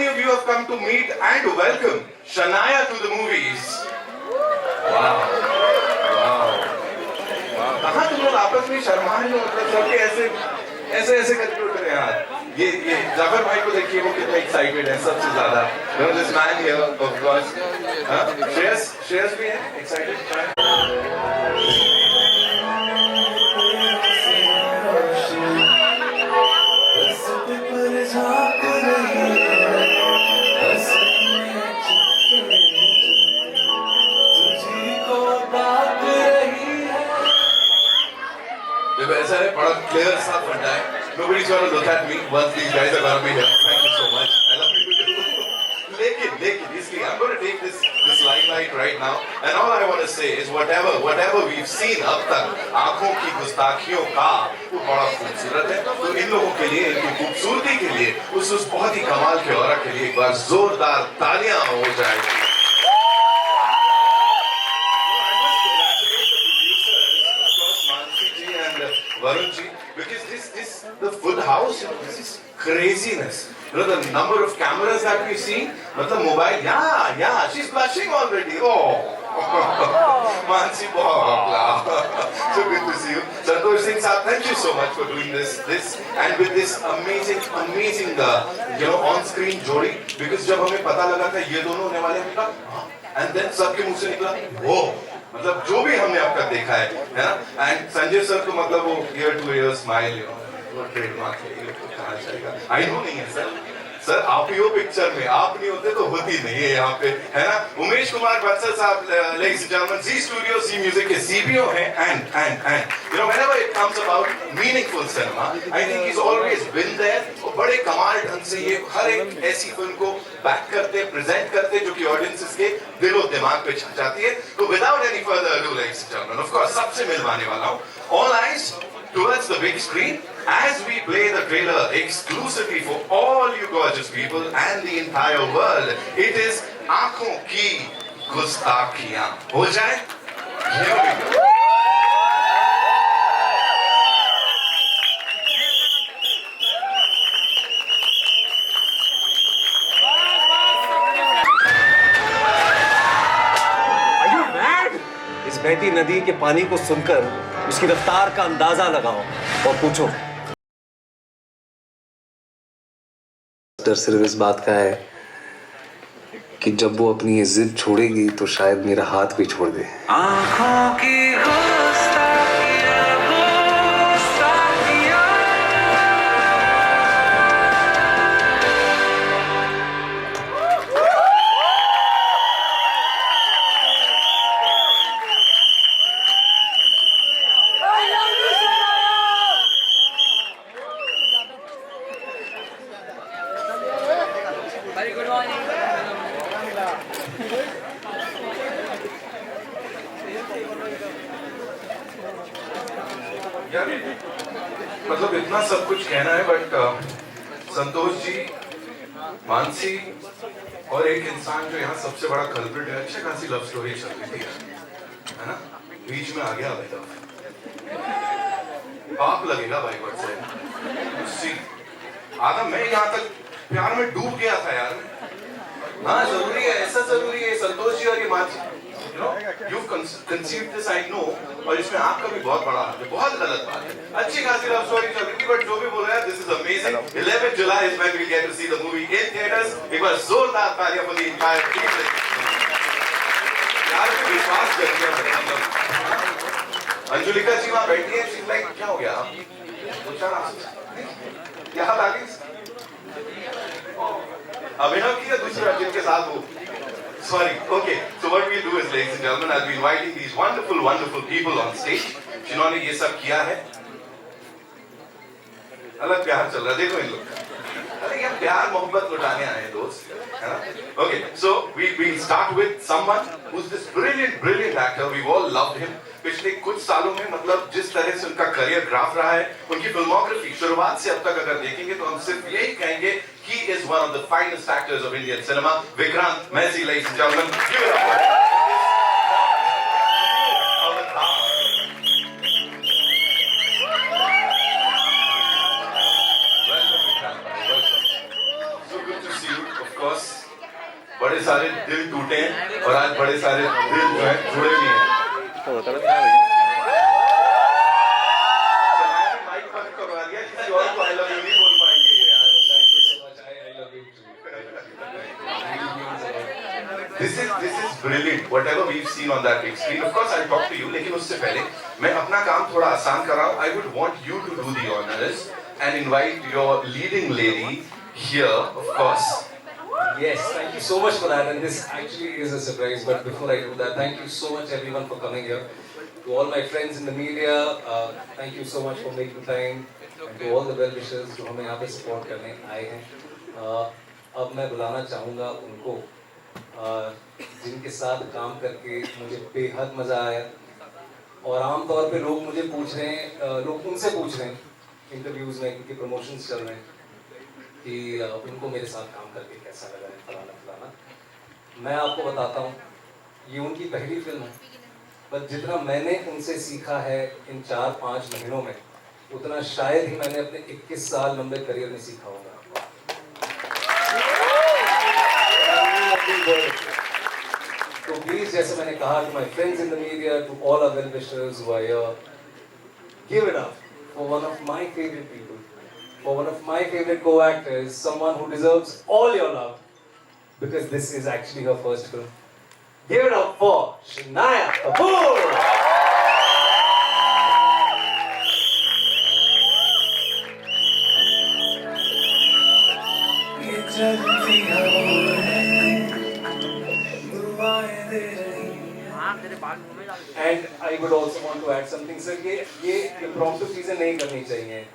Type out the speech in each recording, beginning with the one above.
many of you have come to meet and welcome Shania to the movies? Wow. कहाँ तुम लोग आपस में शर्मा रहे हो? मतलब सबके ऐसे करके उठ रहे हैं यार। ये जाफर भाई को देखिए, वो कितना एक्साइटेड है सबसे ज्यादा। This man here, of course. Shreyas भी है एक्साइटेड। ऐसा है, बड़ा क्लियर सा फंडा है। Nobody's gonna look at me once these guys are gonna be here. Thank you so much. I love you too. लेकिन इसलिए I'm gonna take this limelight right now, and all I want to say is whatever we've seen अब तक आंखों की गुस्ताखियों का वो बड़ा खूबसूरत है। तो इन लोगों के लिए, इनकी खूबसूरती के लिए, उस बहुत ही कमाल के औरा के लिए एक बार जोरदार तालियां हो जाए। Varun ji, because the full house, this is craziness. You know the number of cameras that we see. मतलब mobile, yeah, she's blushing already. Oh, Mansi, so good to see you. Santosh Singh Saab, thank you so much for doing this and with this amazing, on-screen जोड़ी. Because जब हमें पता लगा था ये दोनों होने वाले हैं, and then सबके मुंह से निकला, वो मतलब जो भी हमने अब तक देखा है ना। एंड संजय सर को मतलब वो ईयर टू ईयर स्माइल, वो ट्रेडमार्क है, ये कहा जाएगा। आई नो नहीं है सर आप ही हो पिक्चर में, आप नहीं होते तो होती नहीं है यहाँ पे, है ना। उमेश कुमार बंसल साहब, ladies and gentlemen, Z Studio, Z Music के CBO हैं, and whenever it comes about meaningful cinema, I think he's always been there। और बड़े कमाल ढंग से ये हर एक ऐसी फिल्म को बैक करते, प्रेजेंट करते जो कि ऑडियंसेस के दिलो दिमाग पे छप जाती है। तो without any further ado, ladies and gentlemen, of course सबसे मिलवाने वाला हूँ, all eyes towards the big screen as we play the trailer exclusively for all you gorgeous people and the entire world. It is आंखों की गुस्ताखियां। हो जाए? Here we go. इस बहती नदी के पानी को सुनकर उसकी रफ्तार का अंदाजा लगाओ और पूछो। डर सिर्फ इस बात का है कि जब वो अपनी ये जिद छोड़ेगी तो शायद मेरा हाथ भी छोड़ दे। आंखों की मतलब इतना सब कुछ कहना है, बट संतोष जी, मानसी और एक इंसान जो यहाँ सबसे बड़ा कल्प्रिट है, अच्छी खासी लव स्टोरी चल रही थी, है ना, बीच में आ गया भाई, पाप लगेगा भाई। से आधा मैं यहाँ तक प्यार में डूब गया था यार। हाँ जरूरी है, ऐसा जरूरी है। संतोष जी और ये Mansi, you've conceived this, I know, और इसमें आपका भी बहुत बड़ा हाथ है, बहुत गलत बात है। अच्छी खासी लव स्टोरी चल रही थी, बट जो भी बोल रहा है, this is amazing। 11 July is when we get to see the movie in theaters। एक बार जोरदार तालियां for the entire team। यार विश्वास कर दिया। अंजुलिका जी वहाँ बैठी है, she's like, क्या हो गया? यहाँ आ गई। अभिनव की या दूसरा जिनके साथ वो? Sorry. Okay. So what we'll do is, ladies and gentlemen, I'll be inviting these wonderful people on stage, जिन्होंने ये सब किया है। अलग प्यार चल रहा है, देखो इन लोग। अरे यार प्यार मोहब्बत लुटाने आए हैं दोस्त, है ना? Okay. So we'll start with someone who's this brilliant actor. We've all loved him. पिछले कुछ सालों में मतलब जिस तरह से उनका करियर ग्राफ रहा है, उनकी फिल्मोग्राफी शुरुआत से अब तक अगर देखेंगे तो हम सिर्फ यही कहेंगे, he is one of the finest actors of Indian cinema. Vikrant Massey, ladies and gentlemen, give it up for him. Welcome, Vikrant. Welcome. So good to see you. Of बड़े सारे दिल टूटे हैं और आज बड़े सारे दिल जो है जुड़े भी हैं। माइक बंद करवा दिया, किसी और को आई लव यू नहीं बोल पाएंगे ये यार। This is brilliant. Whatever we've seen on that big screen. Of course, I'll talk to you. लेकिन उससे पहले मैं अपना काम थोड़ा आसान कर रहा हूँ. I would want you to do the honors and invite your leading lady here, of course. Yes, thank you so much for that. And this actually is a surprise. But before I do that, thank you so much everyone for coming here. To all my friends in the media, thank you so much for making time. And to all the well-wishers जो हमें यहाँ पे support करने आए हैं. अब मैं बुलाना चाहूँगा उनको जिनके साथ काम करके मुझे बेहद मज़ा आया. और आमतौर पे लोग मुझे पूछ रहे हैं, लोग उनसे पूछ रहे हैं इंटरव्यूज़ में, क्योंकि प्रमोशंस चल रहे हैं, कि उनको मेरे साथ काम करके कैसा लगा है, फलाना फलाना. मैं आपको बताता हूँ, ये उनकी पहली फिल्म है, पर जितना मैंने उनसे सीखा है इन 4-5 महीनों में, उतना शायद ही मैंने अपने 21 साल लंबे करियर में सीखा होगा. तो प्लीज, जैसे मैंने कहा, to my friends in the media, to all our well-wishers who are here, give it up for one of my favorite people, for one of my favorite co-actors, someone who deserves all your love, because this is actually her first film. Give it up for Shania Kapoor! And I would also want to add something, sir. ये impromptu चीजें नहीं करनी चाहिए,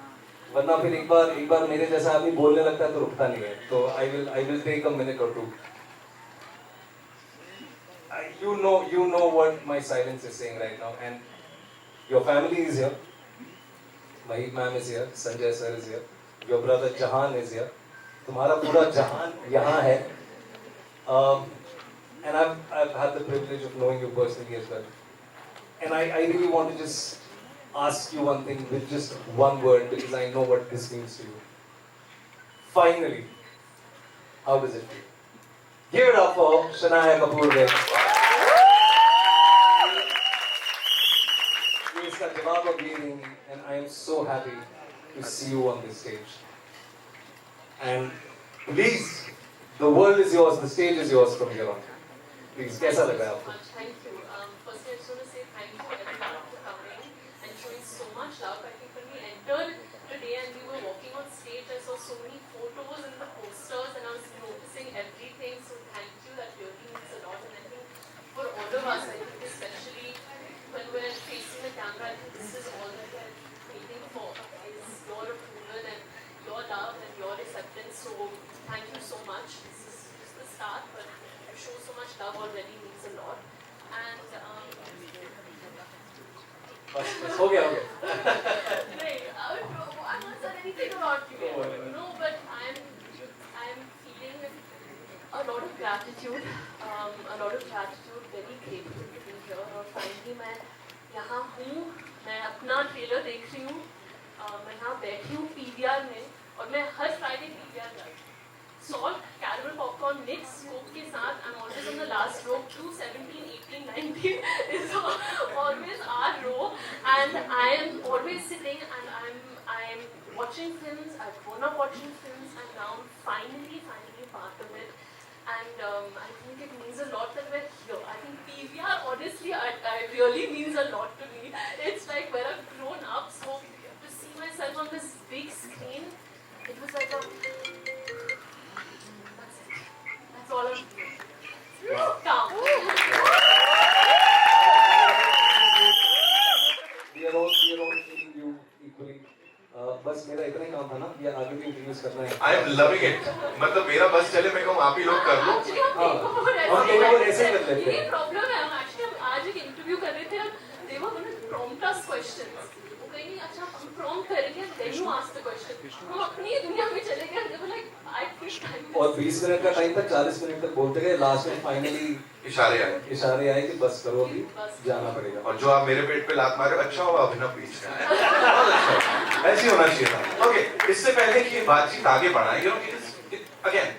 वरना फिर एक बार मेरे जैसा आदमी बोलने लगता है तो रुकता नहीं है. तो I will take a minute or two. You know what my silence is saying right now, and your family is here. Mahit ma'am is here, Sanjay sir is here, your brother Jahan is here. तुम्हारा पूरा जहान यहाँ है. And I've had the privilege of knowing you personally as well. And I really want to just ask you one thing with just one word, because I know what this means to you. Finally, how does it feel? Give it up for Shania Kapoor. ये इसका जवाब अब ये देंगी, and I am so happy to see you on this stage. And please, the world is yours, the stage is yours from here on. Please, कैसा लगा आपको? Thank you. Firstly, I just want to say thank you everyone for coming and showing so much love. I think when we entered today and we were walking on stage, I saw so many photos in the posters and I was noticing everything. So thank you. That really means a lot. And I think for all of us, I think especially when we're facing the camera, I think this is all that we're waiting for, is your approval and your love and your acceptance. So thank you so much. This is just the start, but to show so much love already means a lot. And बस हो गया. Right, I'm not saying anything about you. No, but I'm feeling a lot of gratitude. Very grateful to be here. और finally मैं यहाँ हूँ. मैं अपना trailer देख रही हूँ. मैं यहाँ बैठी हूँ PVR में और मैं हर Friday PVR जाती हूँ. Salt, caramel popcorn mix, Coke के साथ. I'm always on the last row. 2, 17, 18, 19 is always our row, and I am always sitting and I'm watching films. I've grown up watching films, and now I'm finally part of it. And I think it means a lot that we're here. I think PVR, honestly, I really means a lot to me. It's like where I've grown up. So to see myself on this big screen, it was like that's all I'm doing. Calm. We are all feeling you equally. बस मेरा इतना ही काम था ना, ये आगे भी introduce करना है. I am loving it. मतलब मेरा बस चले, मैं कहूँ आप ही लोग कर लो. हम ऐसे कर लेते हैं. ये प्रॉब्लम है. हम एक्चुअली आज एक इंटरव्यू कर रहे थे. They were going to prompt us questions. वो कहेंगे अच्छा हम prompt करेंगे, then you ask the question. हम अपनी दुनिया में चले गए. They were like, I feel time. और 20 मिनट का टाइम था, 40 मिनट तक बोलते गए. लास्ट में फाइनली इशारे आए कि बस करो, अभी जाना पड़ेगा. और जो आप मेरे पेट पे लात मारे, अच्छा हुआ अभिनव बीच में आया. ऐसे होना चाहिए था. ओके, इससे पहले कि बातचीत आगे बढ़ाएं, अगेन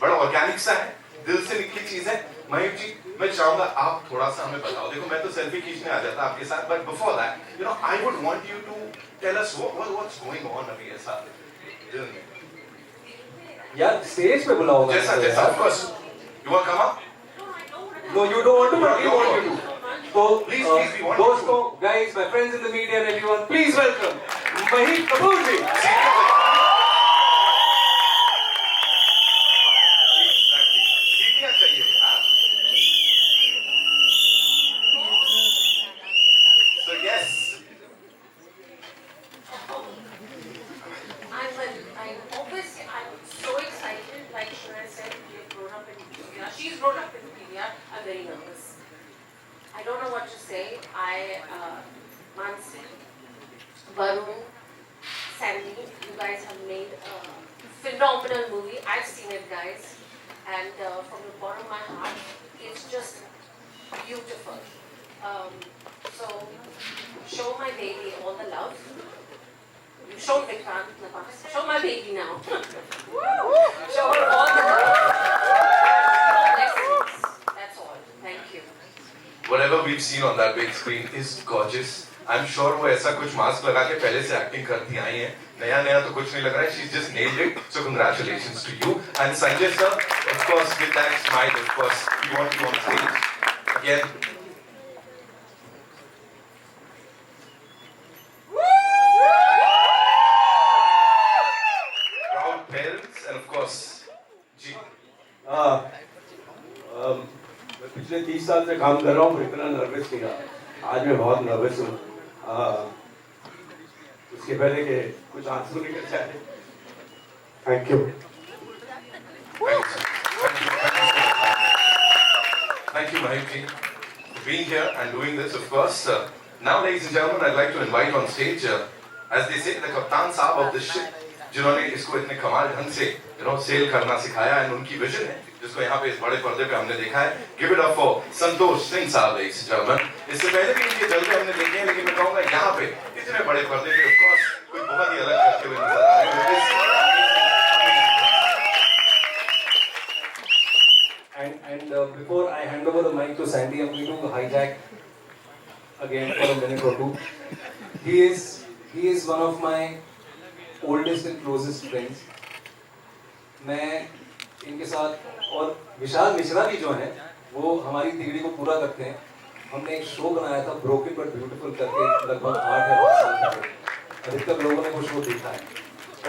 बड़ा ऑर्गेनिक सा है. दिल से निकली चीज है। मयूर जी, मैं चाहूंगा आप थोड़ा सा हमें बताओ। देखो मैं तो सेल्फी खींचने आ जाता आपके साथ, but before that you know I would want you to tell us what's going on अभी ऐसा दिल में। यार स्टेज पे बुलाओ जैसा जैसा of course you want come up. No, you don't want to, but we want you to. So, Please, we want you to. दोस्तों, guys, my friends in the media and everyone, please welcome Mahit Kapoor ji. सीटियां चाहिए यार। So yes, I'm so excited. Like Shreya said, we've grown up in PVR. She's grown up in PVR. I'm very nervous. I don't know what to say. Mansi, Varun, Sandy, you guys have made a phenomenal movie. I've seen it, guys, and from the bottom of my heart, it's just beautiful. So show my baby all the love. You showed Vikrant in the past. Show my baby now. Show her all the love. Blessings. That's all. Thank you. whatever we've seen on that big screen is gorgeous. I'm sure वो ऐसा कुछ mask लगा के पहले से acting करती आई हैं। नया नया तो कुछ नहीं लग रहा है। She's just nailed it. So congratulations to you. And Sanjay sir, of course, with that smile, of course, we want you on stage again. Proud parents and of course, जी। मैं पिछले 30 साल से काम कर रहा हूँ, इतना नर्वस नहीं रहा। आज मैं बहुत नर्वस हूँ। उसके पहले के कुछ आंसू निकल जाए। Thank you. Thank you, Mahit ji, for being here and doing this, of course. Now, ladies and gentlemen, I'd like to invite on stage, as they say, the Kaptan Saab of the ship, जिन्होंने इसको इतने कमाल ढंग से, cell करना सिखाया, and उनकी vision है, जिसको यहाँ पे इस बड़े पर्दे पे हमने देखा है. Give it up for Santosh Singh साहब, ladies and gentlemen. इससे पहले भी इनके जलवे हमने देखे हैं, लेकिन मैं कहूँगा यहाँ पे इतने बड़े पर्दे पे, of course, कोई बहुत ही अलग करते हुए नजर आ रहे हैं. And before I hand over the mic to Sandy, I'm going to hijack again for a minute or two. He is one of my oldest and closest friends. मैं इनके साथ और विशाल मिश्रा भी जो हैं, वो हमारी तिगड़ी को पूरा करते हैं. हमने एक शो बनाया था ब्रोकन बट ब्यूटीफुल करके, लगभग 8 या 10 साल पहले. अधिकतर लोगों ने वो शो देखा है.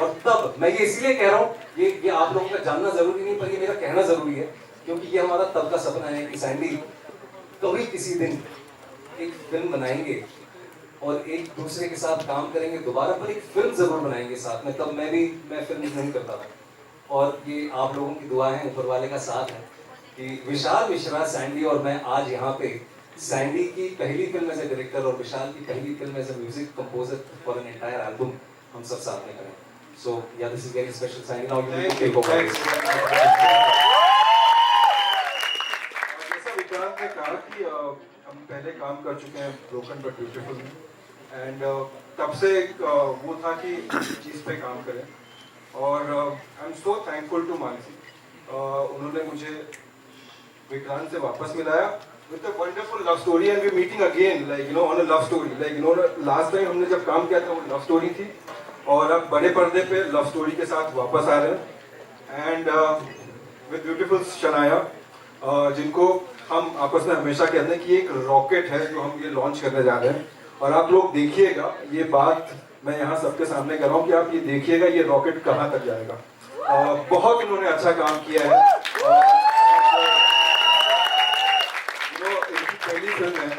और तब मैं ये इसलिए कह रहा हूँ, ये आप लोगों का जानना जरूरी नहीं, पर ये मेरा कहना जरूरी है, क्योंकि ये हमारा तब का सपना है कि सैंडी कभी किसी दिन एक फिल्म बनाएंगे और एक दूसरे के साथ काम करेंगे दोबारा, पर एक फिल्म जरूर बनाएंगे साथ में. तब मैं फिल्म नहीं करता था, और ये आप लोगों की दुआ है, ऊपर वाले का साथ है कि विशाल मिश्रा, सैंडी और मैं आज यहाँ पे सैंडी की पहली फिल्म एज ए डायरेक्टर और विशाल की पहली film as a music composer for an entire album हम सब साथ में करें. So yeah this is very special. Sandy, now you take over. Vikrant ने कहा कि हम पहले काम कर चुके हैं ब्रोकन बट ब्यूटीफुल में, एंड तब से वो था कि चीज़ पे काम करें. और I am so thankful to Mansi. उन्होंने मुझे विक्रांत से वापस मिलाया with a wonderful love story, and we meeting again like on a love story. Like last time हमने जब काम किया था वो लव स्टोरी थी, और अब बड़े पर्दे पे लव स्टोरी के साथ वापस आ रहे हैं. एंड विद ब्यूटीफुल शनाया, जिनको हम आपस में हमेशा कहते हैं कि एक रॉकेट है जो हम ये लॉन्च करने जा रहे हैं. और आप लोग देखिएगा, ये बात मैं यहाँ सबके सामने कर रहा हूँ कि आप ये देखिएगा ये रॉकेट कहाँ तक जाएगा. बहुत इन्होंने अच्छा काम किया है. इनकी पहली फिल्म है,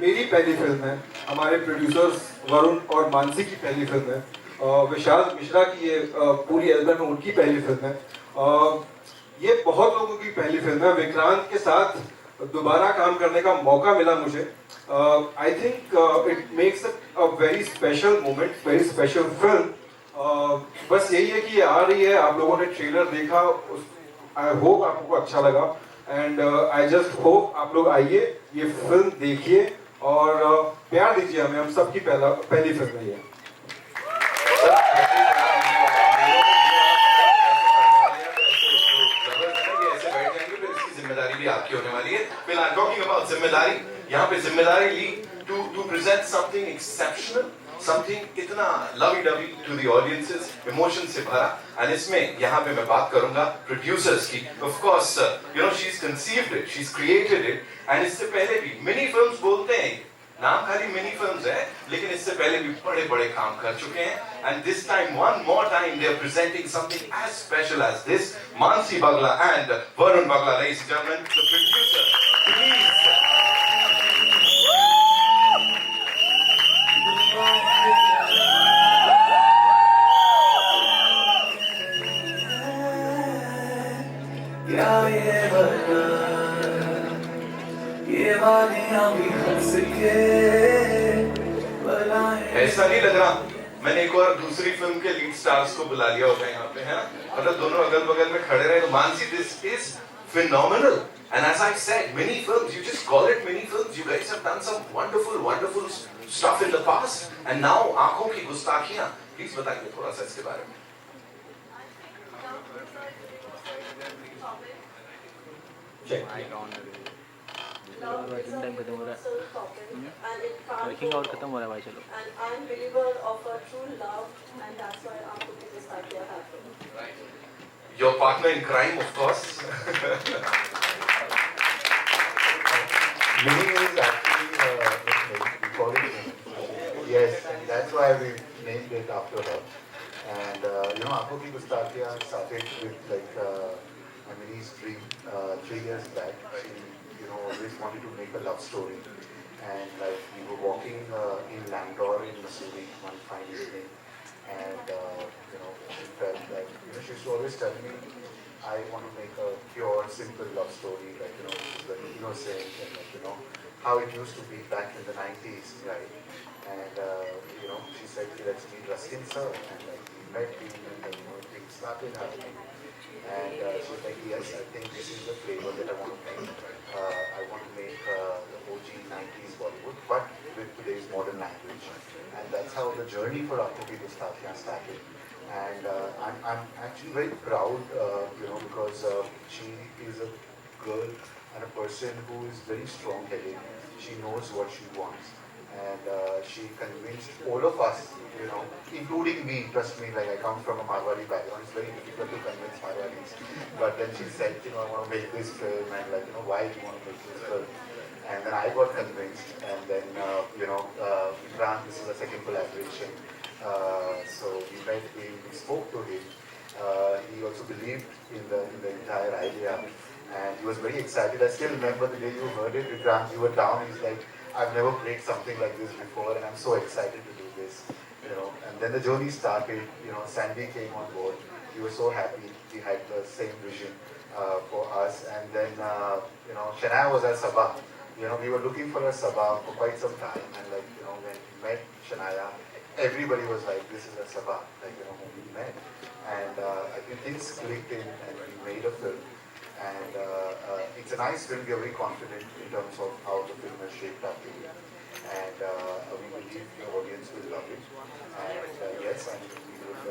मेरी पहली फिल्म है, हमारे प्रोड्यूसर्स वरुण और मानसी की पहली फिल्म है, विशाल मिश्रा की ये पूरी एल्बम है, उनकी पहली फिल्म है. ये बहुत लोगों की पहली फिल्म है. विक्रांत के साथ दोबारा काम करने का मौका मिला मुझे. I think it makes a very special moment, very special film. बस यही है कि ये आ रही है, आप लोगों ने ट्रेलर देखा, आई होप आपको अच्छा लगा, एंड आई जस्ट होप आप लोग आइए, ये फिल्म देखिए और प्यार दीजिए हमें. हम सबकी पहली फिल्म है ये. जिम्मेदारी भी आपकी होने वाली है. फिलहाल talking about जिम्मेदारी, यहाँ पे जिम्मेदारी ली to present something exceptional, something इतना lovey-dovey to the audiences, emotion से भरा. And इसमें यहाँ पे मैं बात करूँगा producers की. Of course, she's conceived it, she's created it, and इससे पहले भी mini films बोलते हैं. नाम खाली मिनी फिल्म्स है, लेकिन इससे पहले भी बड़े बड़े काम कर चुके हैं. And this time, one more time, they are presenting something as special as this. Mansi Bagla and Varun Bagla, ladies and gentlemen, the producer. Please. क्या ये बना, ये वादियाँ भी हंस के बुलाएं. ऐसा नहीं लग रहा मैंने एक और दूसरी फिल्म के लीड स्टार्स को बुला लिया होगा यहाँ पे, है ना? मतलब दोनों अगल बगल में खड़े रहे. तो Mansi, this is phenomenal. And as I said, mini films, you just call it mini films. You guys have done some wonderful stuff in the past. And now आंखों की गुस्ताखियाँ. Please बताइए थोड़ा सा इसके बारे में. वर्किंग आवर खत्म हो रहा है भाई. चलो. And I'm believer of a true love, and that's why Aankhon Ki Gustakiyan happened. Your partner in crime, of course. Mini is actually we call it Mini. Yes, and that's why we named it after her. And Aankhon Ki Gustakiyan started with Mini's dream 3 years back. She always wanted to make a love story. And we were walking in Landor in Missouri one fine evening, and she felt like she used to always tell me, I want to make a pure, simple love story, which is very innocent and how it used to be back in the 90s, right? And she said, let's meet Rustin sir, and we met him, and things started happening. And she was like, yes, I think this is the flavor that I want to make. I want to make the OG 90s Bollywood, but with today's modern language. And that's how the journey for Aankhon Ki Gustakiyan started. And I'm actually very proud, because she is a girl and a person who is very strong-headed. She knows what she wants. And she convinced all of us, including me. Trust me, I come from a Marwari background. It's very difficult to convince Marwaris. But then she said, I want to make this film, and why do you want to make this film? And then I got convinced, and then Vikrant, this is a second collaboration. So we met him, we spoke to him. He also believed in the entire idea, and he was very excited. I still remember the day you heard it, Vikrant, you were down. He's like, I've never played something like this before, and I'm so excited to do this. And then the journey started. Sandy came on board. We were so happy. We had the same vision for us. And then Shania was our Sabha. We were looking for a Sabha for quite some time. And when we met Shania, everybody was like, this is a Sabha. When we met, and I think things clicked in, and we made a film. And it's a nice film. We are very confident in terms of how the film has shaped up to be. And we believe the audience will love it. And yes, and we would,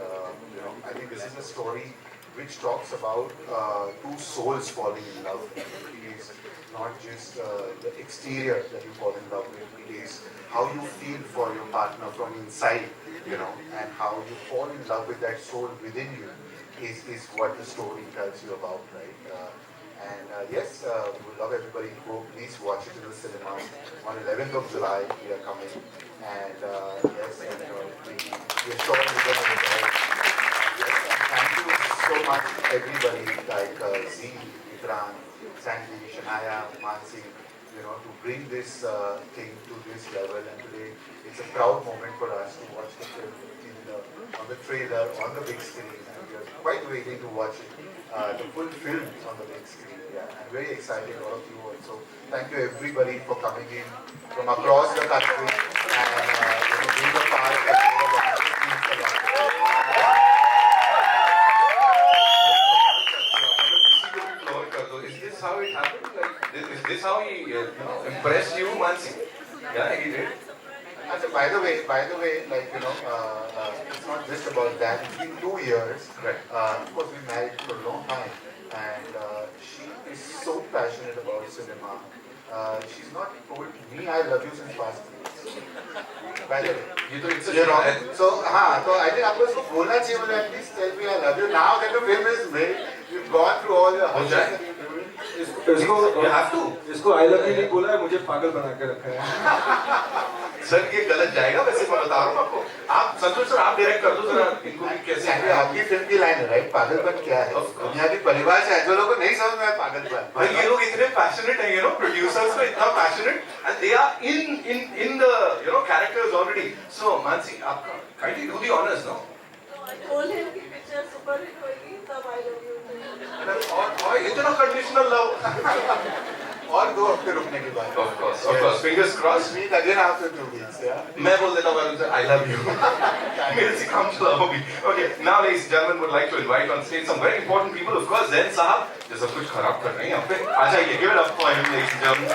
I think this is a story which talks about two souls falling in love. It is not just the exterior that you fall in love with. It is how you feel for your partner from inside, and how you fall in love with that soul within you. Is what the story tells you about, right? Yes, we would love everybody to go. Please watch it in the cinemas. On 11th of July, we are coming. And yes, and we are sure you're going to enjoy it. Yes, and thank you so much, everybody, like Z, Vikrant, Sandy, Shania, Mansi, to bring this thing to this level. And today, it's a proud moment for us to watch the film on the trailer, on the big screen. And we are quite waiting to watch it, the full film on the big screen. Yeah, I'm very excited, all of you also. Thank you everybody for coming in from across the country and being a part of Is this how it happened? Is this how he impressed you, Mansi? Yeah, he did. So by the way, it's not just about that. It's been 2 years. Of course, we married for a long time, and she is so passionate passionate about cinema. She's not told me I love you since past 3 years. By the way. ये तो it's You're wrong. So, हाँ, तो I think आपको इसको बोलना चाहिए मुझे, at least tell me I love you. Now that the film is made, you've gone through all the हो जाए। इसको You have to. इसको आई लव यू नहीं बोला है, मुझे पागल बना के रखा है। सर ये गलत जाएगा, वैसे मैं बता रहा हूँ आपको। आप संतोष सर आप डायरेक्ट कर दो जरा इनको भी कैसे Exactly, आपकी फिल्म की लाइन है, right? पागलपन क्या है? दुनिया की परिभाषा है, जो लोगों को नहीं समझ में आया पागलपन। भाई ये लोग इतने पैशनेट हैं, प्रोड्यूसर्स को इतना passionate and they are in the characters already. So Mansi आपका kindly do the honours no. I told him कि picture super hit होगी, तब I love you बोला। और इतना कंडीशनल लव और 2 हफ्ते रुकने के बाद। Of course, fingers crossed. Meet again after 2 weeks, yeah. मैं बोल देता हूँ सर I love you. मेरे से काम चला होगी। Okay, now ladies and gentlemen would like to invite on stage some very important people. Of course, Zain साहब जो सब कुछ खराब कर रहे हैं यहाँ पे आ जाइए। Give it up for him, ladies and gentlemen.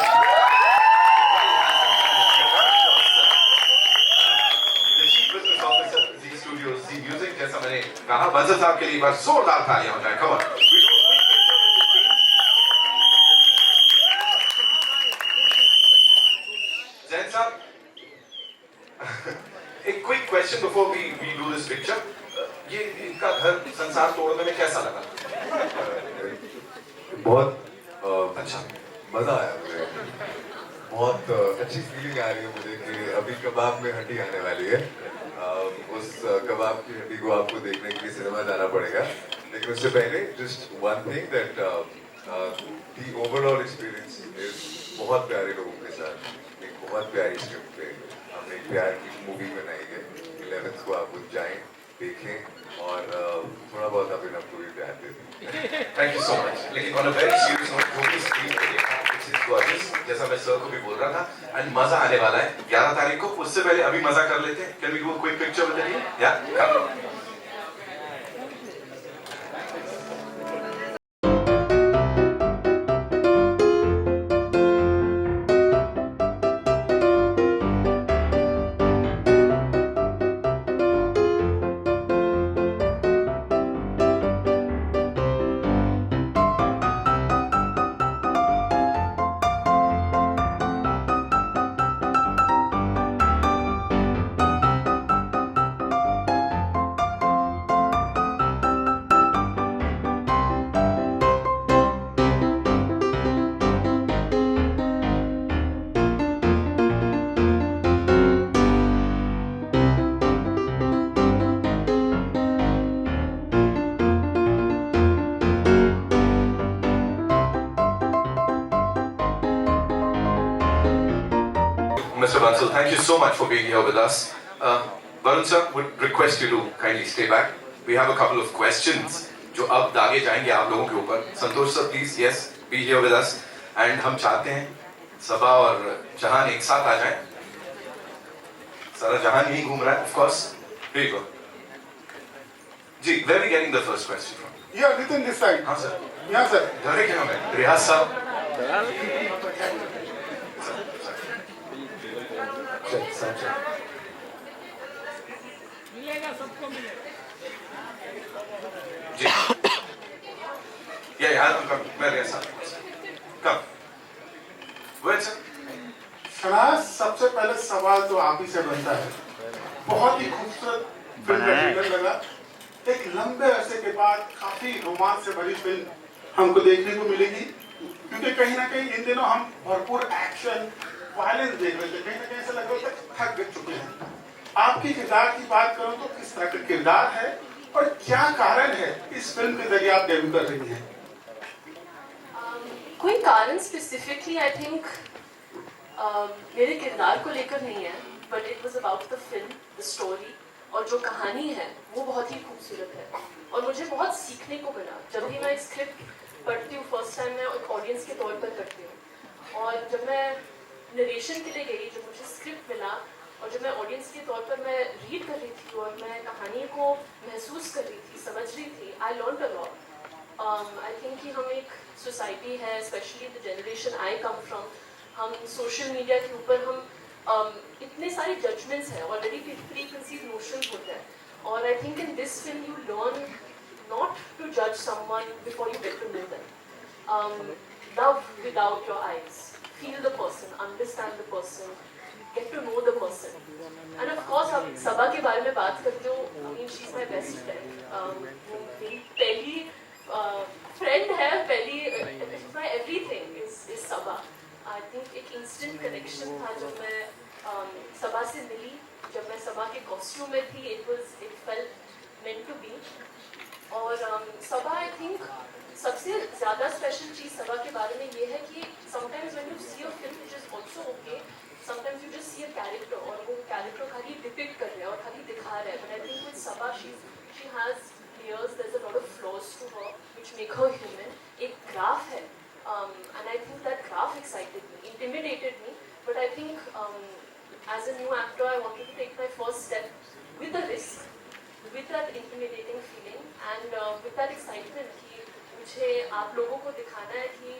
The Chief Business Officer, Z Studios, Z Music, जैसा मैंने कहा, बंसल साहब के लिए एक बार जोरदार तालियां हो जाए। Come on. We do a quick picture with the team. Zain साहब, एक quick question before we do this picture, ये इनका घर संसार तोड़ने में कैसा लगा? बहुत अच्छा, मजा आया मुझे, बहुत अच्छी फीलिंग आ रही है मुझे कि अभी कबाब में हड्डी आने वाली है। उस कबाब की हड्डी को आपको देखने के लिए सिनेमा जाना पड़ेगा, लेकिन उससे पहले just one thing that the overall experience is बहुत प्यारे लोगों के साथ, एक बहुत प्यारी स्क्रिप्ट पे हमने एक प्यार की मूवी बनाई है। 11th को आप जाएं, देखें और थोड़ा बहुत अभिनव को भी प्यार दे दें। Thank you so much. लेकिन on a very serious note, जो भी स्क्रीन पे देखा, इट्स इज गॉर्जियस, जैसा मैं सर को भी बोल रहा था, एंड मजा आने वाला है 11 तारीख को। उससे पहले अभी मजा कर लेते हैं। Can we do a quick picture with the team? Yeah Mr. Bansal, thank you so much for being here with us. Varun sir, would request you to kindly stay back. We have a couple of questions जो अब दागे जाएंगे आप लोगों के ऊपर. संतोष sir, please, yes, be here with us. And हम चाहते हैं सबा और जहान एक साथ आ जाएं. सारा जहान यहीं घूम रहा है, of course. Here you go. Ji, where are we getting the first question from? Yeah, Nitin this side. हाँ sir. Yeah, sir. डरे क्या हमें? रियाज साहब. जी या मैं रियाज साहब कब वो सर शनाज, सबसे पहले सवाल तो आप ही से बनता है। बहुत ही खूबसूरत फिल्म का ट्रेलर लगा। एक लंबे अरसे के बाद काफी रोमांच से भरी फिल्म हमको देखने को मिलेगी, क्योंकि कहीं ना कहीं इन दिनों हम भरपूर एक्शन वायलेंस देख रहे थे। कहीं ना कहीं ऐसा लग रहा था थक चुके हैं। आपकी किरदार की बात करूं तो किस तरह का किरदार है और क्या कारण है इस फिल्म के जरिए आप डेब्यू कर रही हैं? कोई कारण स्पेसिफिकली आई थिंक मेरे किरदार को लेकर नहीं है, but it was about the film, the story, और जो कहानी है वो बहुत ही खूबसूरत है और मुझे बहुत सीखने को मिला। जब भी मैं एक स्क्रिप्ट पढ़ती हूँ, फर्स्ट टाइम मैं एक ऑडियंस के तौर पर पढ़ती हूँ, और जब मैं नरेशन के लिए गई, जो मुझे स्क्रिप्ट मिला और जब मैं ऑडियंस के तौर पर मैं रीड कर रही थी और मैं कहानी को महसूस कर रही थी, समझ रही थी, I learn a lot. I think कि हम एक सोसाइटी है, specially the generation I come from, हम सोशल मीडिया के ऊपर हम इतने सारे जजमेंट्स हैं, ऑलरेडी प्री कंसीव नोशंस होते हैं, और I think in this film you learn not to जज someone before you get to know them. love without your eyes. Feel the person, understand the person, get to know the person. And of course, अब सबा के बारे में बात करते हो, I mean, she's my best friend. मेरी पहली friend है, पहली my everything is Saba. I think एक instant connection था जब मैं सबा से मिली, जब मैं सबा के costume में थी, it felt meant to be. और सबा I think सबसे ज़्यादा स्पेशल चीज़ सबा के बारे में ये है कि sometimes when you see a film which is also okay, sometimes you just see a character और वो character खाली depict कर रहा है और खाली दिखा रहा है. But I think with Saba she has layers, there's a lot of flaws to her which make her human. एक graph है and I think that graph excited me, intimidated me. But I think as a new actor I wanted to take my first step with a risk, with that intimidating feeling and with that excitement कि मुझे आप लोगों को दिखाना है कि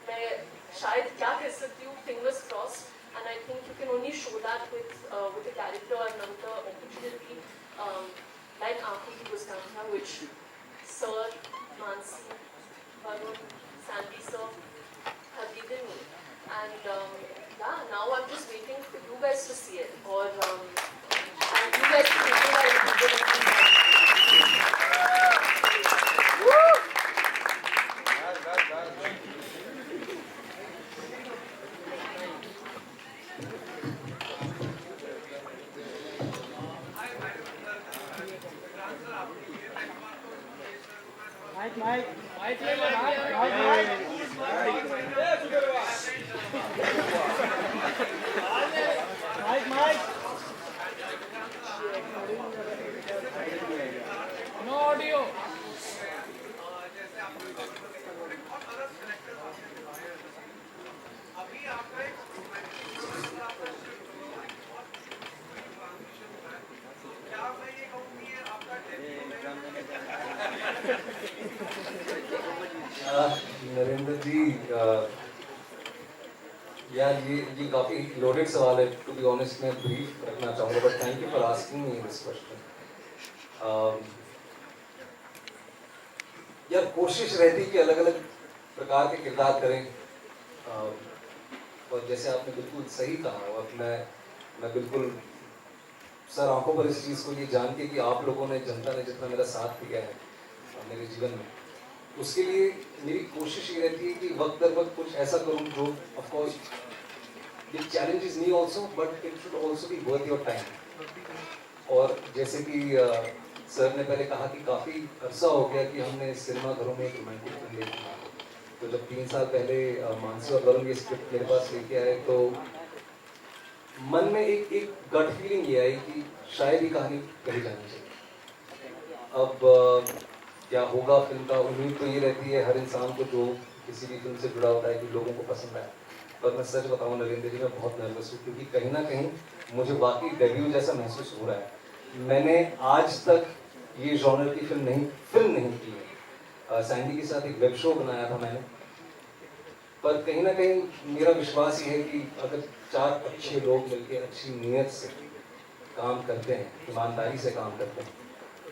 मैं शायद क्या कर सकती हूँ, fingers crossed. And I think you can only show that with a character and another opportunity like Aankhon Ki Gustakhiyaan, which Sir, Mansi, Varun, Sandy sir have given me. And yeah, now I'm just waiting for you guys to see it, or and you guys to visualize it. Narendra जी, यार ये काफ़ी loaded सवाल है. To be honest मैं brief रखना चाहूँगा, but thank you for asking me this question. यार कोशिश रहती कि अलग अलग प्रकार के किरदार करें, और जैसे आपने बिल्कुल सही कहा, और मैं बिल्कुल सर आंखों पर इस चीज़ को ये जान के कि आप लोगों ने, जनता ने जितना मेरा साथ दिया है मेरे जीवन में, उसके लिए मेरी कोशिश ये रहती है कि वक्त दर वक्त कुछ ऐसा करूं जो of course it challenges me also, but it should also be worth your time. और जैसे कि सर ने पहले कहा कि काफ़ी अरसा हो गया कि हमने सिनेमा घरों में एक रोमांटिक फिल्म देखी. तो जब 3 साल पहले मानसी और वरुण ये स्क्रिप्ट मेरे पास लेके आए, तो मन में एक गट फीलिंग ये आई कि शायद ये कहानी कही जानी चाहिए. अब क्या होगा फिल्म का, उम्मीद तो ये रहती है हर इंसान को जो किसी भी फिल्म से जुड़ा होता है कि लोगों को पसंद आए. पर मैं सच बताऊं नरेंद्र जी, मैं बहुत नर्वस हूँ, क्योंकि कहीं ना कहीं मुझे वाकई डेब्यू जैसा महसूस हो रहा है. मैंने आज तक ये जॉनर की फिल्म नहीं की है. सैंडी के साथ एक वेब शो बनाया था मैंने, पर कहीं ना कहीं मेरा विश्वास ये है कि अगर 4 अच्छे लोग मिलकर अच्छी नीयत से काम करते हैं, ईमानदारी से काम करते हैं,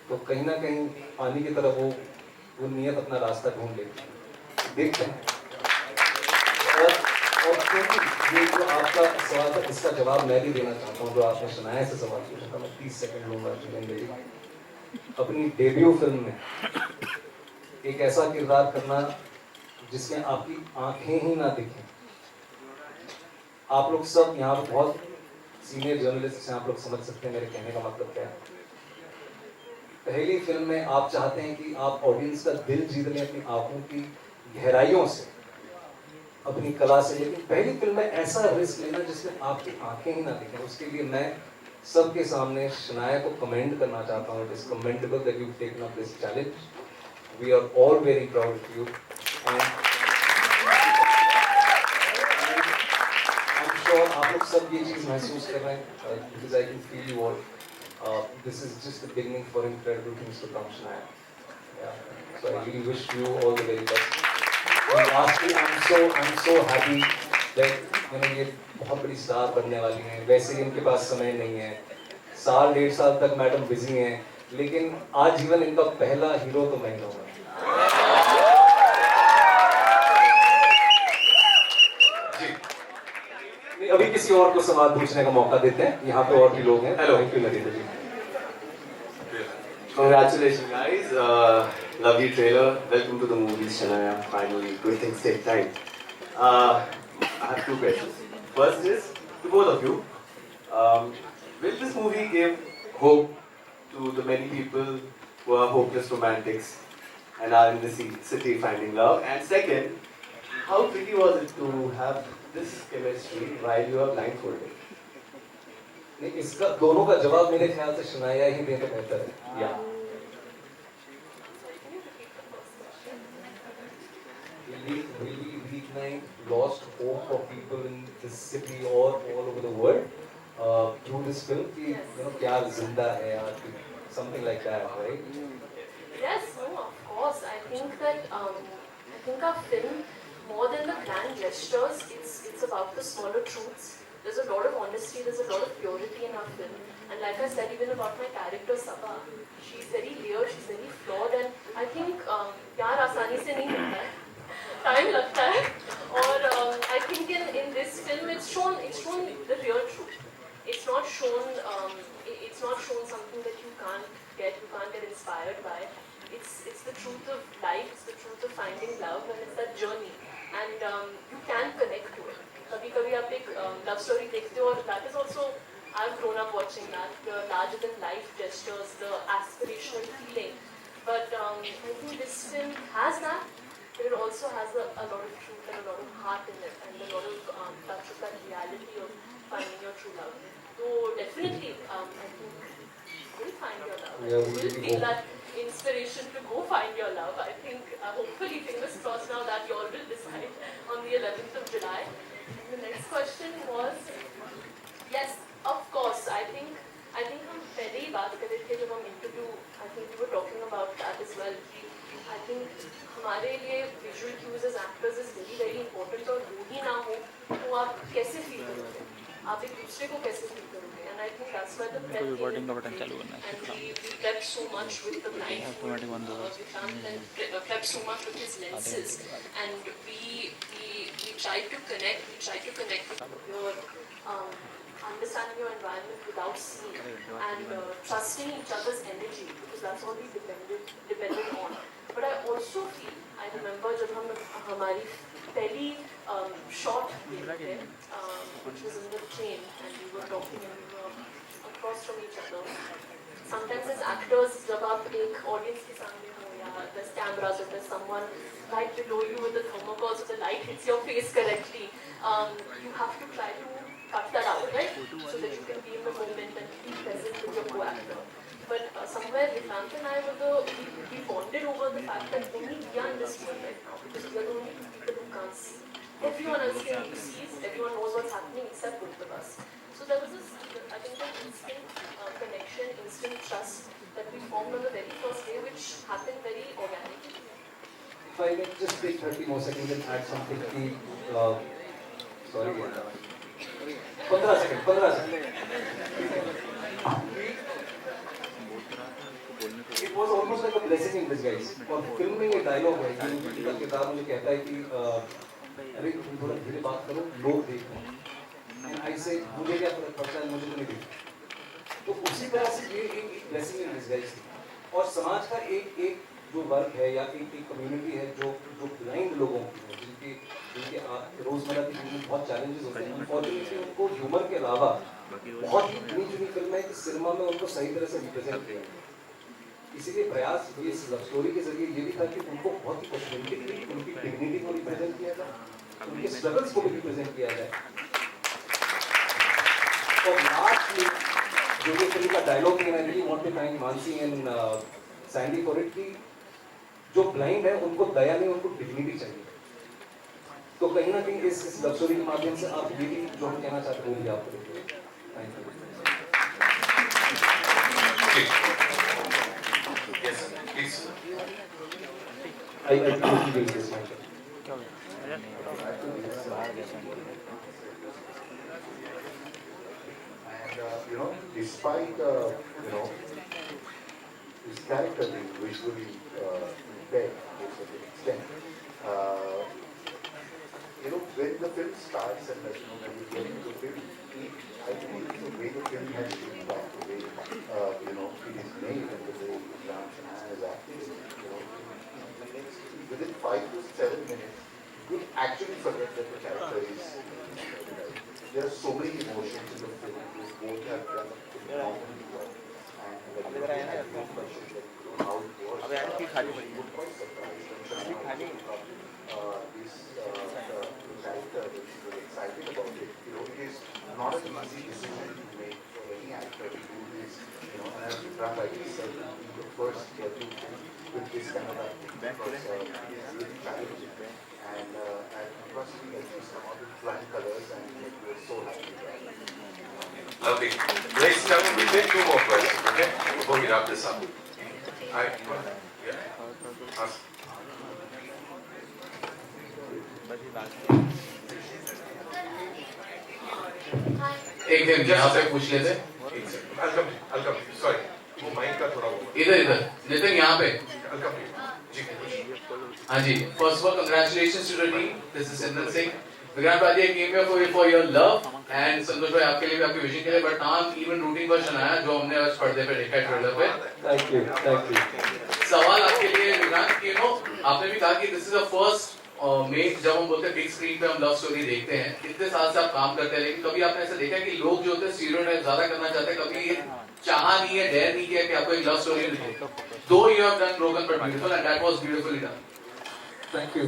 तो कहीं ना कहीं पानी की तरफ वो नीयत अपना रास्ता ढूंढ लेती है. देखते हैं. और क्योंकि ये जो आपका सवाल था, इसका जवाब मैं भी देना चाहता हूँ. जो आपने शनाया से सवाल पूछा था, मैं 30 सेकंड लूँगा. अपनी डेब्यू फिल्म में एक ऐसा किरदार करना जिसमें आपकी आंखें ही ना दिखें. आप लोग सब यहाँ पर बहुत सीनियर जर्नलिस्ट हैं, आप लोग समझ सकते हैं मेरे कहने का मतलब क्या है. पहली फिल्म में आप चाहते हैं कि आप ऑडियंस का दिल जीत लें अपनी आंखों की गहराइयों से, अपनी कला से, लेकिन पहली फिल्म में ऐसा रिस्क लेना जिसमें आपकी आंखें ही ना दिखें, उसके लिए मैं सबके सामने शनाया को कमेंड करना चाहता हूँ. It is commendable that you taken up this challenge. We are all very proud of you, and I am sure आप लोग सब ये चीज़ महसूस कर रहे हैं, because I can feel you all. This is just the beginning for incredible things to come, Shania. Yeah. So I really wish you all the very best. And lastly, I'm so happy that ये बहुत बड़ी star बनने वाली हैं. वैसे ही इनके पास समय नहीं है, 1.5 साल तक मैडम बिजी हैं, लेकिन आज जीवन इनका पहला हीरो तो मैं ही होगा. किसी और को सवाल पूछने का मौका देते हैं, यहाँ पे और भी लोग हैं। Hello, thank you Narendra ji. Congratulations, guys. Lovely trailer. Welcome to the movies, Shania. Finally, good things take time. I have two questions. First is to both of you. Will this movie give hope to the many people who are hopeless romantics and are in the city finding love? And second, how tricky was it to have this chemistry while you are blindfolded? नहीं, इसका दोनों का जवाब मेरे ख्याल से शनाया ही दे तो बेहतर है। Yeah. Will we reignite lost hope for people in this city or all over the world through this film? कि क्या जिंदा है यार, something like that, right? Yes, no, of course. I think that I think our film, more than the grand gestures, it's about the smaller truths. There's a lot of honesty, there's a lot of purity in our film. And like I said, even about my character Sabha, she's very real, she's very flawed, and I think प्यार आसानी से नहीं मिलता है, time लगता है. और I think in this film it's shown the real truth. It's not shown something that you can't get inspired by. It's the truth of life, it's the truth of finding love, and it's that journey. And you can connect to it. कभी-कभी आप एक love story देखते हो, और that is also, I've grown up watching that, the larger than life gestures, the aspirational feeling. But I think this film has that, but it also has a lot of truth and a lot of heart in it, and a lot of touch of that reality of finding your true love. So definitely, I think you will find your love. Yeah, You will feel that inspiration to go find your love. I think, hopefully, fingers crossed now that you all will decide on the 11th of July. The next question was, yes, of course. I think हम पहले ही बात कर रहे थे जब हम interview, I think we were talking about that as well. I think हमारे लिए visual cues as actors is very very important. और वो ही ना हो तो आप कैसे feel करोगे? आप एक दूसरे को कैसे feel करोगे? And I think that's why the prep came into play. And we prepped so much with the blindfold. We prepped so much with his lenses, and we tried to connect with your understanding your environment without seeing, and trusting each other's energy, because that's all we depended on. But I also feel, I remember जब हम हमारी पहली shot देखते थे, which was in the train, and we were talking and we were across from each other. Sometimes as actors, जब आप एक audience के सामने हो, या there's cameras, or there's someone right below you with the thermocol, so the light hits your face correctly, you have to try to cut that out, right? So that you can be in the moment and be present with your co-actor. But somewhere Vikrant and I we bonded over the fact that only we are in this film right now, because we are the only two people who can't see. Everyone else sees, everyone knows what's happening except both of us. So there was this, I think, an instant connection, instant trust that we formed on the very first day, which happened very organically. If I can just take 30 more seconds and add something to, sorry, 15 seconds. It was almost like a blessing in disguise. और film में ये dialogue है कि उनका किताब मुझे कहता है कि अरे तुम थोड़ा धीरे बात करो, लोग देख रहे हैं। And I said, मुझे क्या फर्क पड़ता है, मुझे तो नहीं दिखता। तो उसी तरह से ये एक ब्लेसिंग इन डिस्गाइज थी। और समाज का एक जो वर्ग है या एक कम्युनिटी है जो ब्लाइंड लोगों की है, जिनके रोजमर्रा की जिंदगी में बहुत चैलेंजेस होते हैं, अनफॉर्चुनेटली उनको ह्यूमर के अलावा बहुत ही गिनी चुनी फिल्म है कि सिनेमा में उनको सही तरह से रिप्रेजेंट किया। इसीलिए प्रयास ये इस लव स्टोरी के जरिए ये भी था कि उनको बहुत ही ऑथेंटिकली उनकी डिग्निटी को रिप्रेजेंट किया जाए, उनके स्ट्रगल्स को भी रिप्रेजेंट किया जाए। और लास्ट में जो ये फिल्म का डायलॉग है, I really want to thank Mansi and Sandy for it, कि जो ब्लाइंड है उनको दया नहीं, उनको डिग्निटी चाहिए। तो कहीं ना कहीं इस लव स्टोरी के माध्यम से आप ये भी जो हम कहना चाहते हैं वो भी आपको देखेंगे। Thank you. Yes, please. I totally agree with Michael. And despite his character being visually impaired to a certain extent, when the film starts and like, when you get into the film, I think the way the film has shaped up, the way it is made, and the way Ram Chanan is acting, in the next, within 5 to 7 minutes, you actually forget that the character is. There are so many emotions in the film. You both have done a phenomenal work, and like, I have no question that how it was. I was quite surprised when Chanan took up this character, which is very excited about it. It is not an easy decision to make for any actor to do this. And as Vikram rightly said, be the first debut with this kind of acting because it is really challenging. And trust me, like, you come out with flying colors, and we're so happy. Lovely. Ladies and gentlemen, we take 2 more questions, okay? Before we wrap this up. Hi. Yeah. Ask. एक दिन यहाँ पे पूछ लेते sorry वो mic का थोड़ा इधर नितिन यहाँ पे हाँ जी first of all congratulations to the team this is Simran Singh Vikrant paaji I came here for your love and Santosh भाई आपके लिए भी आपकी विजन के लिए but I am even rooting for Shanaya जो हमने आज पर्दे पे देखा है ट्रेलर पे थैंक यू सवाल आपके लिए विक्रांत कि आपने भी कहा कि this is the first main जब हम बोलते हैं बिग स्क्रीन पे हम लव स्टोरी देखते हैं इतने साल से आप काम करते हैं लेकिन कभी आपने ऐसा देखा है कि लोग जो होते हैं स्टीरियोटाइप ज्यादा करना चाहते हैं कभी ये चाहा नहीं है डेयर नहीं किया कि आपको एक लव स्टोरी लिखो though you have done broken but beautiful and that was beautifully done thank you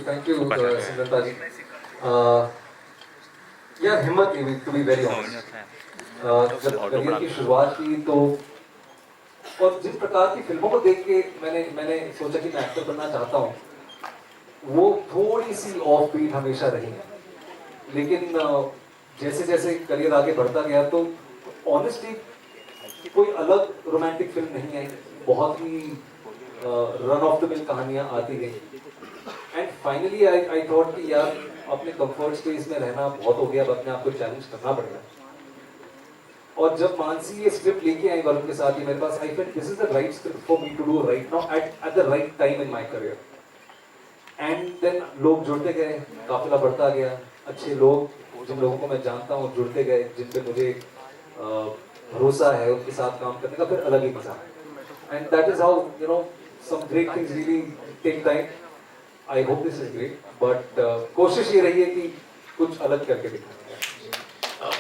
Simran paaji यार हिम्मत नहीं टू बी वेरी ऑनेस्ट जब करियर की शुरुआत की तो और जिस प्रकार की फिल्मों को देख के मैंने सोचा कि मैं एक्टर बनना चाहता हूँ वो थोड़ी सी ऑफ बीट हमेशा रही है लेकिन जैसे जैसे करियर आगे बढ़ता गया तो ऑनेस्टली कोई अलग रोमांटिक फिल्म नहीं आई बहुत ही रन ऑफ द मिल कहानियां आती गई एंड फाइनली आई थॉट कि यार अपने कंफर्ट स्पेस में रहना बहुत हो गया अब अपने आप को चैलेंज करना पड़ेगा और जब मानसी ये स्क्रिप्ट लेके आई वरुण के साथ ही मेरे पास I felt this is the right script for me to do right now at the right time in my career and then लोग जुड़ते गए काफिला बढ़ता गया अच्छे लोग जिन लोगों को मैं जानता हूँ जुड़ते गए जिन पे मुझे भरोसा है उनके साथ काम करने का फिर अलग ही मजा है and that is how some great things really take time I hope this is great but कोशिश ये रही है कि कुछ अलग करके दिखाना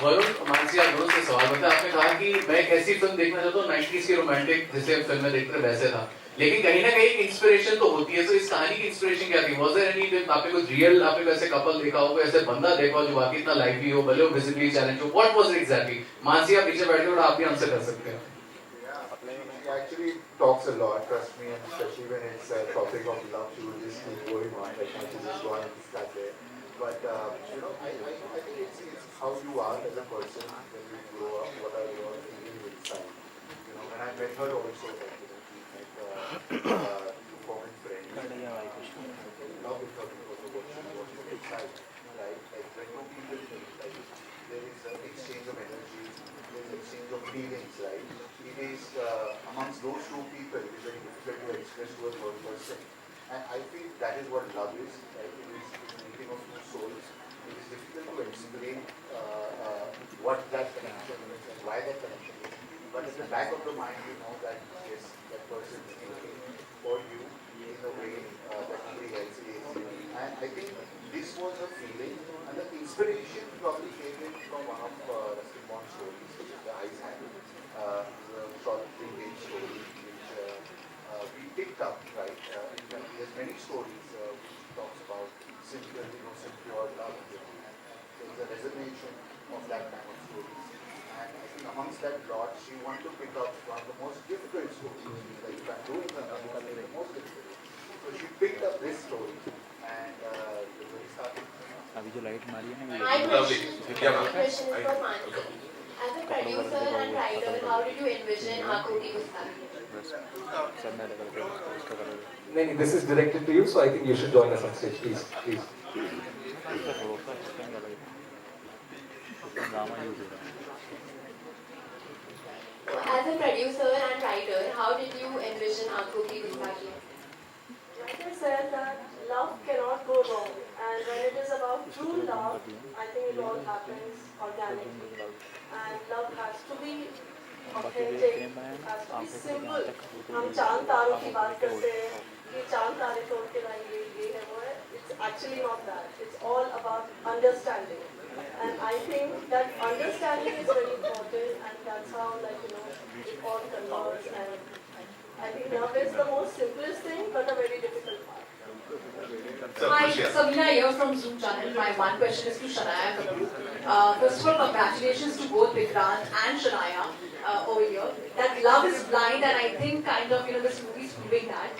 वरुण मानसी आप दोनों से सवाल बताया आपने कहा कि मैं एक ऐसी फिल्म देखना चाहता हूँ 90s की रोमांटिक जिसे फिल्में देखते वैसे था लेकिन कहीं ना कहीं इंस्पिरेशन तो होती है तो इस कहानी की इंस्पिरेशन क्या थी वाज देयर एनी आपने कुछ रियल आपने ऐसे कपल देखा हो कोई ऐसे बंदा देखा हो जो वाकई इतना लाइवली हो भले हो विजिबली चैलेंज हो what was it exactly Mansi आप पीछे बैठे हो और आप भी आंसर कर सकते हैं He actually talks a lot, trust me, and especially when it's a topic of love, she will just keep going on like much as just go and start there. But I think it's how you are as a person when you grow up, what are your feelings inside. When I met her also, performance friend, love with her because of what she was inside, right? Like when two people meet, like there is an exchange of energy, there is an exchange of feelings, right? It is amongst those two people, it is very difficult to express to a third person. And I feel that is what love is, right? It is the meeting of two souls. It is difficult to explain what that connection is and why that connection is. But in the back of the mind, you know that yes, that person is thinking for you in a way that nobody else is. And I think this was a feeling, and the inspiration probably came in from one of Rustin Bond's stories, which is The Ice Hand. The short 3-page story which we picked up, right? In fact, there's many stories which talks about simple, innocent, pure love. And there's a resonation of that kind of stories. And I think amongst that lot, she wanted to pick up one of the most difficult stories. Like if I'm doing the most difficult. So she picked up this story, and we started. अभी जो light मारी है ना My question is for Mansi. As a producer and writer, how did you envision Aankhon Ki Gustaki? नहीं this is directed to you so I think you should join us on stage please As a producer and writer, how did you envision Aankhon Ki Gustaki? Writer said that love cannot go wrong, And when it is about true love, I think it all happens organically. And love has to be authentic, has to be simple. हम चांद तारों की बात करते हैं कि चांद तारे तोड़ के लाएंगे ये है वो है. It's actually not that. It's all about understanding. And I think that understanding is very important, and that's how, like, you know, it all converges. And I think love is the most simplest thing, but a very difficult part. Hi, Sabina here from Zoom channel. My one question is to Shania Kapoor. First of all, congratulations to both Vikrant and Shania over here. That love is blind, and I think kind of, you know, this movie is proving that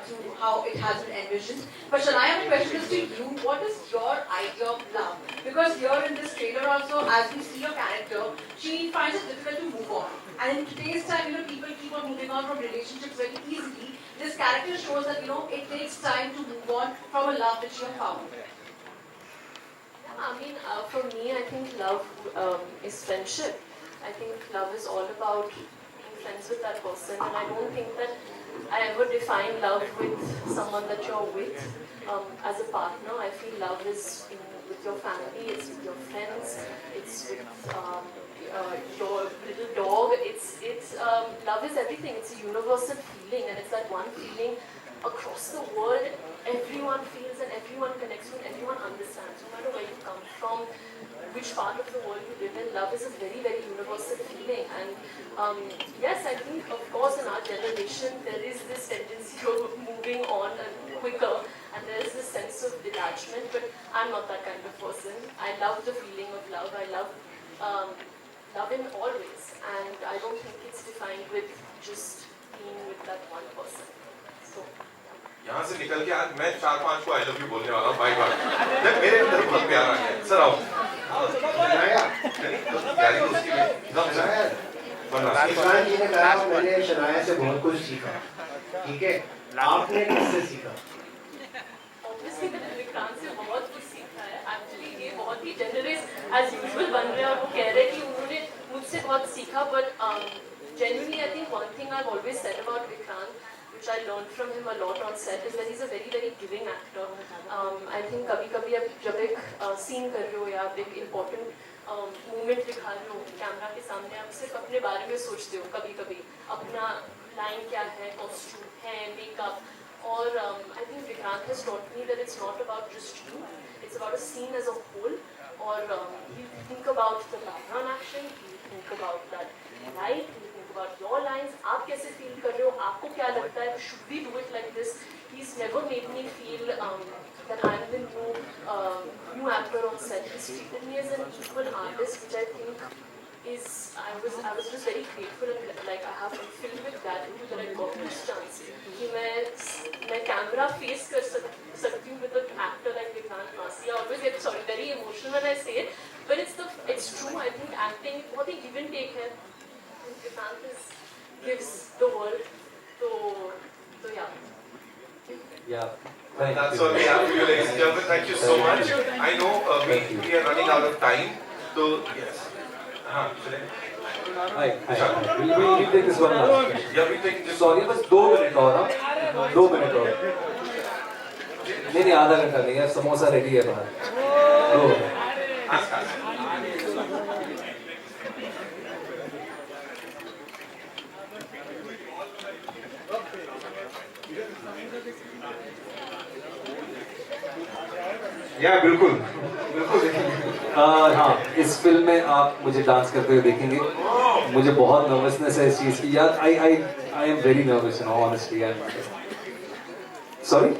through how it has been envisioned. But Shania, my question is to you. What is your idea of love? Because here in this trailer also, as we see your character, she finds it difficult to move on. And in today's time, you know, people keep on moving on from relationships very easily. This character shows that, you know, it takes time to move on from a love that you have found. I mean, for me, I think love is friendship. I think love is all about being friends with that person, and I don't think that I ever define love with someone that you're with as a partner. I feel love is with your family, it's with your friends, it's with your little dog. It's love is everything. It's a universal feeling, and it's that one feeling across the world. Everyone feels and everyone connects with, everyone understands. No matter where you come from, which part of the world you live in, love is a very, very universal feeling. And yes, I think, of course, in our generation, there is this tendency of moving on quicker, and there is this sense of detachment, but I'm not that kind of person. I love the feeling of love. I love love in all ways, and I don't think it's defined with just being with that one person. So. यहाँ से निकल के आज मैं 4-5 को I love you बोलने वाला हूँ बाय बाय. जब मेरे अंदर बहुत प्यार आ गया. सर आओ. यारी दोस्ती में एकदम से. विक्रांत जी ने कहा मैंने शनाया से बहुत कुछ सीखा. ठीक है. आपने किससे सीखा? Obviously मैंने विक्रांत से बहुत कुछ सीखा है. Actually ये बहुत ही generous as usual बन रहे हैं और वो कह रहे हैं कि उन्होंने मुझसे बहुत सीखा. But genuinely I think one thing I've always said about Vikrant, which I learned from him a lot on set, is that he's a very, very giving actor. I think कभी-कभी आप जब एक scene कर रहे हो या आप एक important moment दिखा रहे हो कैमरा के सामने, आप सिर्फ अपने बारे में सोचते हो कभी-कभी. अपना line क्या है, costume है, makeup. और I think Vikrant has taught me that it's not about just you. It's about a scene as a whole. Or you think about the background action, you think about that light, you think about your lines. आप कैसे feel कर रहे हो? आपको क्या लगता है? Should we do it like this? He's never made me feel that I'm the new actor on set. He's treated me as an equal artist, which I think is I was just very grateful, and like I have to fill with gratitude that I got this chance. कि मैं camera face कर सकती हूँ with an actor like Vikrant Massey. I always get very emotional when I say it, but it's true. I think acting बहुत ही give and take है. Vikrant gives the world. So yeah. Yeah. That's all we have for you, ladies and gentlemen. Thank you so much. I know we are running out of time. So yes. Hi. We'll take this one last. Yeah, we take this. Sorry, बस 2 minute और हाँ. 2 minute और. नहीं आधा घंटा नहीं है. Samosa ready है बाहर. 2 मिनट. या बिल्कुल हाँ, इस फिल्म में आप मुझे डांस करते हुए देखेंगे. मुझे बहुत नर्वसनेस है इस चीज की. यार I am very nervous, you know, honestly. Sorry.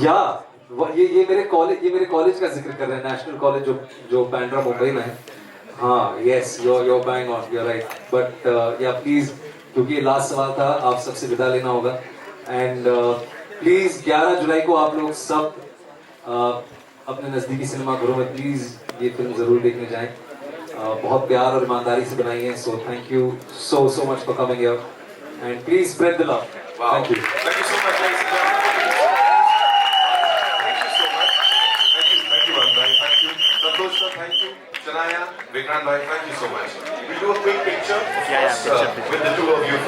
या ये मेरे कॉलेज का जिक्र कर रहे हैं. नेशनल कॉलेज जो बांद्रा मुंबई में है. हाँ, yes, you're bang on, you're right. But या प्लीज, क्योंकि लास्ट सवाल था, आप सबसे विदा लेना होगा. एंड प्लीज 11 जुलाई को आप लोग सब अपने नज़दीकी सिनेमा घरों में प्लीज ये फिल्म जरूर देखने जाएं. बहुत प्यार और ईमानदारी से बनाई है. So thank you so much for coming here, and please spread the love. Thank you. Thank you so much, ladies and gentlemen. Thank you so much. Thank you, Anbhai. Thank you, Santosh sir. Thank you, Shania, Vikrant bhai. Thank you so much. We'll do a quick picture, of course, with the two of you